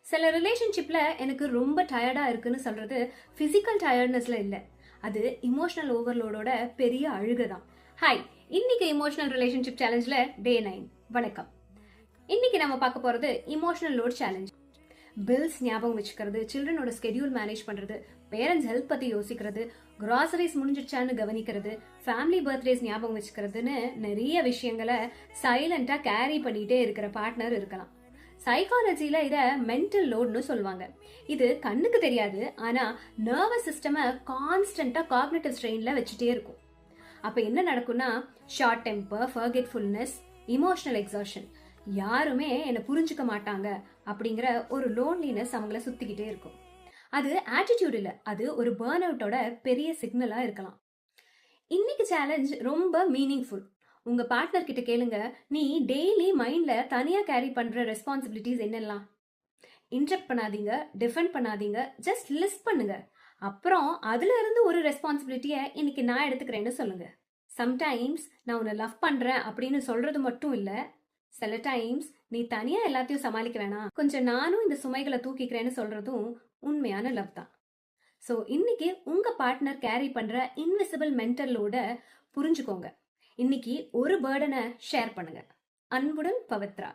சில ரிலேஷன்ஷிப்ல எனக்கு ரொம்ப டயர்டா இருக்குன்னு சொல்றது பிசிக்கல் டயர்ட்னஸ்ல இல்ல, அது இமோஷனல் ஓவர்லோடோட பெரிய அழுகை தான். ஹாய், இன்னைக்கு இமோஷனல் ரிலேஷன்ஷிப் சேலஞ்சில் டே 9. வணக்கம். இன்னைக்கு நம்ம பார்க்க போறது இமோஷனல் லோட் சேலஞ்ச். பில்ஸ் ஞாபகம் வச்சுக்கிறது, சில்ட்ரனோட ஸ்கெடியூல் மேனேஜ் பண்றது, பேரண்ட்ஸ் ஹெல்ப் பத்தி யோசிக்கிறது, கிராசரிஸ் முடிஞ்சிடுச்சான்னு கவனிக்கிறது, ஃபேமிலி பர்த்டேஸ் ஞாபகம் வச்சுக்கிறதுன்னு நிறைய விஷயங்களை சைலண்டா கேரி பண்ணிட்டே இருக்கிற பார்ட்னர் இருக்கலாம். சைக்காலஜில இத மென்டல் லோட்னு சொல்லுவாங்க. இது கண்ணுக்கு தெரியாது, ஆனா நர்வஸ் சிஸ்டமை கான்ஸ்டன்டா காக்னிட்டிவ் ஸ்ட்ரெயின்ல வச்சுட்டே இருக்கும். அப்ப என்ன நடக்கும்னா, short temper, forgetfulness, emotional exhaustion, யாருமே என்னை புரிஞ்சுக்க மாட்டாங்க அப்படிங்கிற ஒரு லோன்லினஸ் அவங்கள சுத்திக்கிட்டே இருக்கும். அது ஆட்டிடியூட் இல்ல, அது ஒரு பர்ன் அவுட்டோட பெரிய சிக்னலா இருக்கலாம். இன்னைக்கு சேலஞ்ச் ரொம்ப மீனிங்ஃபுல். உங்க பார்ட்னர் கிட்ட கேளுங்க, நீ டெய்லி மைண்ட்ல தனியா கேரி பண்ற ரெஸ்பான்சிபிலிட்டிஸ் என்னெல்லாம். இன்டரப்ட் பண்ணாதீங்க, டிஃபெண்ட் பண்ணாதீங்க, ஜஸ்ட் லிஸ்ட் பண்ணுங்க. அப்புறம் அதுல இருந்து ஒரு ரெஸ்பான்சிபிலிட்டியை இன்னைக்கு நான் எடுத்துக்கிறேன்னு சொல்லுங்க. சம்டைம்ஸ் நான் உன்னை லவ் பண்றேன் அப்படின்னு சொல்றது மட்டும் இல்ல, சில டைம்ஸ் நீ தனியா எல்லாத்தையும் சமாளிக்க வேணாம், கொஞ்சம் நானும் இந்த சுமைகளை தூக்கிக்கிறேன்னு சொல்றதும் உண்மையான லவ் தான். ஸோ இன்னைக்கு உங்க பார்ட்னர் கேரி பண்ற இன்விசிபிள் மென்டலோட புரிஞ்சுக்கோங்க. இன்னைக்கு ஒரு பேர்டனை ஷேர் பண்ணுங்க. அன்புடன் பவித்ரா.